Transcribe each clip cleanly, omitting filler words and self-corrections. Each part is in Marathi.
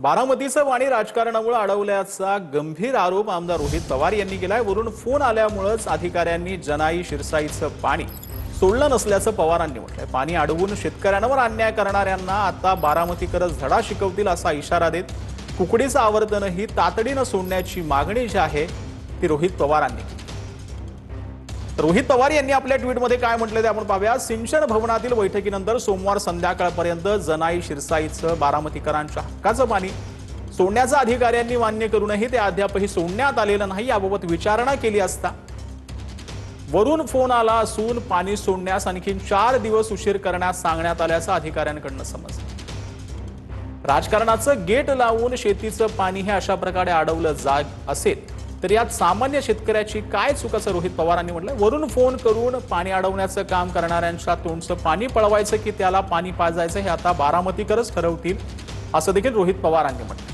बारामतीचं पाणी राजकारणामुळे अडवल्याचा गंभीर आरोप आमदार रोहित पवार यांनी केलाय। वरून फोन आल्यामुळेच अधिकाऱ्यांनी जनाई शिरसाईचं पाणी सोडलं नसल्याचं पवारांनी म्हटलंय। पाणी अडवून शेतकऱ्यांवर अन्याय करणाऱ्यांना आता बारामतीकरच धडा शिकवतील असा इशारा देत कुकडीचं आवर्तनही तातडीनं सोडण्याची मागणी जी आहे ती रोहित पवारांनी केली। रोहित पवार यांनी आपल्या ट्विटमध्ये काय म्हटलं ते आपण पाहूया। सिंचन भवनातील बैठकीनंतर सोमवार संध्याकाळपर्यंत जनाई शिरसाईचं बारामतीकरांच्या हक्काचं पाणी सोडण्याचं अधिकाऱ्यांनी मान्य करूनही ते अद्यापही सोडण्यात आलेलं नाही। याबाबत विचारणा केली असता वरून फोन आला असून पाणी सोडण्यास आणखी 4 दिवस उशीर करण्यास सांगण्यात आल्याचं अधिकाऱ्यांकडून समजलं। राजकारणाचं गेट लावून शेतीचं पाणी हे अशा प्रकारे अडवलं जात असेल तर यात सामान्य शेतकऱ्याची काय चूक असं रोहित पवारांनी म्हटलंय। वरून फोन करून पाणी अडवण्याचं काम करणाऱ्यांच्या तोंडचं पाणी पळवायचं की त्याला पाणी पाजायचं हे आता बारामतीकरच ठरवतील असं देखील रोहित पवारांनी म्हटलं।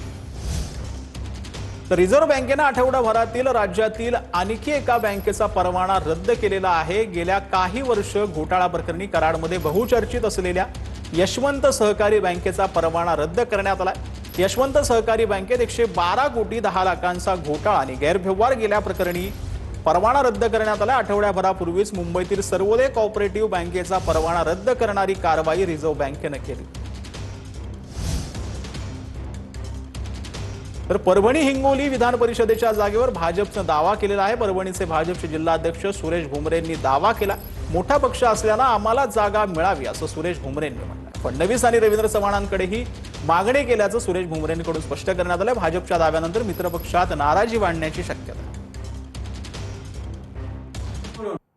तर रिझर्व्ह बँकेनं आठवडाभरातील राज्यातील आणखी एका बँकेचा परवाना रद्द केलेला आहे। गेल्या काही वर्ष घोटाळा प्रकरणी कराडमध्ये बहुचर्चित असलेल्या यशवंत सहकारी बँकेचा परवाना रद्द करण्यात आलाय। यशवंत सहकारी बँकेत 112 कोटी 10 लाखांचा घोटाळा आणि गैरव्यवहार गेल्या प्रकरणी परवाना रद्द करण्यात आला। आठवड्याभरापूर्वीच मुंबईतील सर्वोदय कोऑपरेटिव्ह बँकेचा परवाना रद्द करणारी कारवाई रिझर्व्ह बँकेनं केली। तर परभणी हिंगोली विधान परिषदेच्या जागेवर भाजपनं दावा केलेला आहे। परभणीचे भाजपचे जिल्हाध्यक्ष सुरेश भुमरेंनी दावा केला। मोठा पक्ष असल्यानं आम्हाला जागा मिळावी असं सुरेश भुमरेंनी म्हटलं। फडणवीस आणि रवींद्र चव्हाणांकडेही मागणी केल्याचं सुरेश भुमरेंकडून स्पष्ट करण्यात आलं। भाजपच्या दाव्यानंतर मित्रपक्षात नाराजी वाढण्याची शक्यता आहे।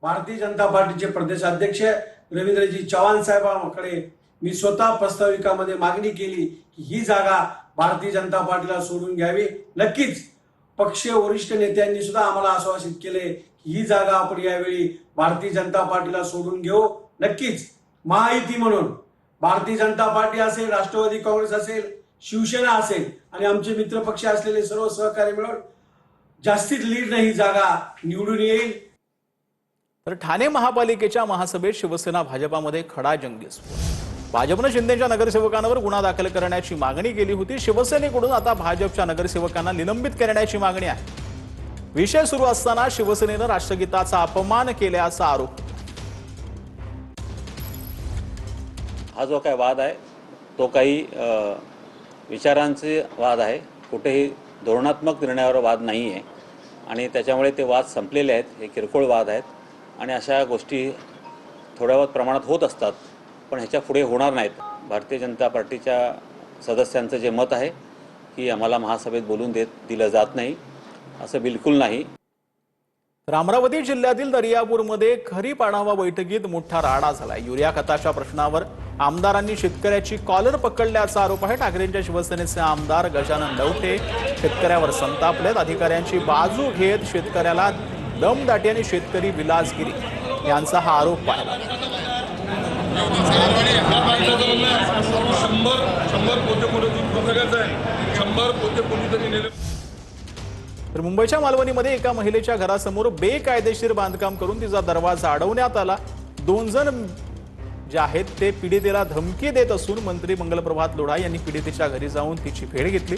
भारतीय जनता पार्टीचे प्रदेशाध्यक्ष रवींद्रजी चव्हाण साहेबांकडे मी स्वतः प्रस्ताविकामध्ये मागणी केली की ही जागा भारतीय जनता पार्टीला सोडून घ्यावी। नक्कीच पक्षीय वरिष्ठ नेत्यांनी सुद्धा आम्हाला आश्वासित केले की ही जागा आपण यावेळी भारतीय जनता पार्टीला सोडून घेऊ। नक्कीच महायुती म्हणून भारतीय जनता पार्टी असेल, राष्ट्रवादी काँग्रेस असेल, शिवसेना असेल आणि आमचे मित्र पक्ष असलेले सर्व सहकारी मिळून जास्तीत लीड ही जागा निवडून येईल। तर ठाणे महापालिकेच्या महासभेत शिवसेना भाजपामध्ये खडाजंगी सुरू। भाजपनं शिंदेच्या नगरसेवकांवर गुन्हा दाखल करण्याची मागणी केली होती। शिवसेनेकडून आता भाजपच्या नगरसेवकांना निलंबित करण्याची मागणी आहे। विषय सुरू असताना शिवसेनेनं राष्ट्रगीताचा अपमान केल्याचा आरोप। हा जो काय वाद आहे तो काही विचारांचे वाद आहे, कुठेही धोरणात्मक निर्णयावर वाद नाही आहे आणि त्याच्यामुळे ते वाद संपलेले आहेत। हे किरकोळ वाद आहेत आणि अशा गोष्टी थोड्या बहुत प्रमाणात होत असतात, पण ह्याच्या पुढे होणार नाहीत। भारतीय जनता पार्टीच्या सदस्यांचं जे मत आहे की आम्हाला महासभेत बोलून दिलं जात नाही, असं बिलकुल नाही। तर अमरावती जिल्ह्यातील दर्यापूरमध्ये खरीप आढावा बैठकीत मोठा राडा झालाय। युरिया खताच्या प्रश्नावर आमदारांनी शेतकऱ्याची कॉलर पकडल्याचा आरोप आहे। ठाकरेंच्या शिवसेनेचे आमदार गजानन लवटे शेतकऱ्यावर संतापलेत। अधिकाऱ्यांची बाजू घेत शेतकऱ्याला दमदाटी आणि शेतकरी विलासगिरी यांचा हा आरोप पाहिला। तर मुंबईच्या मालवणीमध्ये एका महिलेच्या घरासमोर बेकायदेशीर बांधकाम करून तिचा दरवाजा अडवण्यात आला। 2 जण जे आहेत ते पीडितेला धमकी देत असून मंत्री मंगलप्रभात लोढा यांनी पीडितेच्या घरी जाऊन तिची भेट घेतली।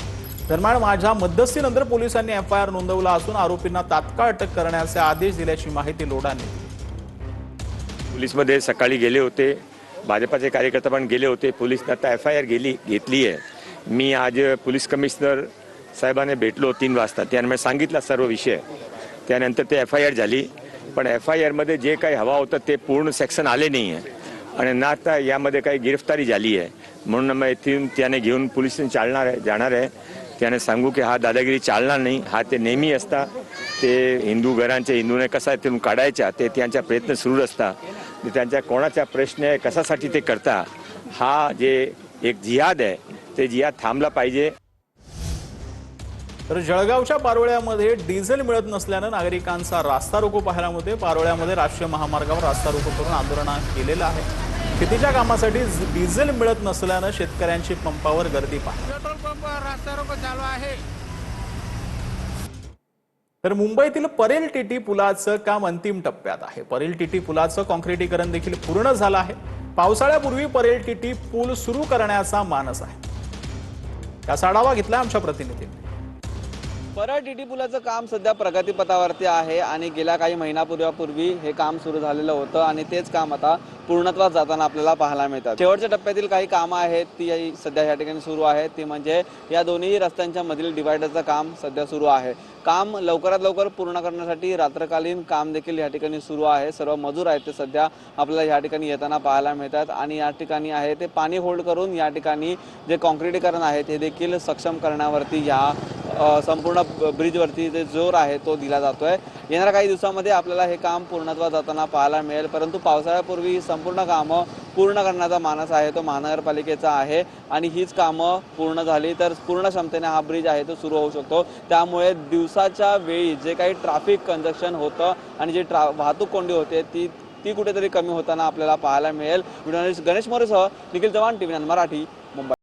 दरम्यान माझ्या मध्यस्थीनंतर पोलिसांनी एफआयआर नोंदवला असून आरोपींना तात्काळ अटक करण्याचे आदेश दिल्याची माहिती लोढांनी दिली। पोलीसमध्ये सकाळी गेले होते, भाजपाचे कार्यकर्ते पण गेले होते। पोलिसने आता एफआयआर घेतली आहे। मी आज पोलीस कमिशनर साहेबांना भेटलो 3 वाजता, त्यांना सांगितलं सर्व विषय। त्यानंतर ते एफआयआर झाली, पण एफआयआरमध्ये जे काही हवा होतं ते पूर्ण सेक्शन आले नाही आहे आणि ना आता यामध्ये काही गिरफ्तारी झाली आहे। म्हणून मग इथून त्याने घेऊन पोलीस जाणार आहे। त्याने सांगू की हा दादागिरी चालणार नाही। हा ते नेहमी असता ते हिंदू घरांचे हिंदूने कसा तिथून काढायचा ते त्यांचा प्रयत्न सुरू असता। त्यांच्या कोणाचा प्रश्न आहे कशासाठी ते करता, हा जे एक जिहाद आहे ते जिहाद थांबला पाहिजे। तर जळगावच्या पारोळ्यामध्ये डिझेल मिळत नसल्यानं नागरिकांचा रास्ता रोको पाहायला मिळते। पारोळ्यामध्ये राष्ट्रीय महामार्गावर रास्ता रोको करून आंदोलन केलेलं आहे। शेतीच्या कामासाठी डिझेल मिळत नसल्यानं शेतकऱ्यांची पंपावर गर्दी पाहायला। रास्ता रोको चालू आहे। तर मुंबईतील परेल टीटी पुलाचं काम अंतिम टप्प्यात आहे। परेल टीटी पुलाचं काँक्रिटीकरण देखील पूर्ण झालं आहे। पावसाळ्यापूर्वी परेल टीटी पूल सुरू करण्याचा मानस आहे। त्याचा आढावा घेतलाय आमच्या प्रतिनिधींनी। परळ टीटी पुलाचं काम सध्या प्रगतीपथावरती आहे आणि गेल्या काही महिन्यापूर्वी हे काम सुरू झालेलं होतं आणि तेच काम आता पूर्णत्वास जाताना आपल्याला पाहायला मिळतात। शेवटच्या टप्प्यातील काही कामं आहेत ती सध्या या ठिकाणी सुरू आहेत, ती म्हणजे या दोन्ही रस्त्यांच्या मधील डिवायडरचं काम सध्या सुरू आहे। काम लवकरात लवकर पूर्ण करण्यासाठी रात्रकालीन काम देखील या ठिकाणी सुरू आहे। सर्व मजूर आहेत ते सध्या आपल्याला या ठिकाणी येताना पाहायला मिळतात आणि या ठिकाणी आहे ते पाणी होल्ड करून या ठिकाणी जे कॉन्क्रिटीकरण आहे ते देखील सक्षम करण्यावरती या संपूर्ण ब्रिजवरती जे जोर आहे तो दिला जातोय। येणाऱ्या काही दिवसांमध्ये आपल्याला हे काम पूर्णत्वास जाताना पाहायला मिळेल, परंतु पावसाळ्यापूर्वी संपूर्ण कामं पूर्ण करण्याचा मानस आहे तो महानगरपालिकेचा आहे आणि हीच कामं पूर्ण झाली तर पूर्ण क्षमतेने हा ब्रिज आहे तो सुरू होऊ शकतो। त्यामुळे दिवसाच्या वेळी जे काही ट्रॅफिक कंजक्शन होतं आणि जे वाहतूक कोंडी होते ती कुठेतरी कमी होताना आपल्याला पाहायला मिळेल। व्हिडिओ जर्नलिस्ट गणेश मोरेसह निखिल चव्हाण, TV9 मराठी, मुंबई।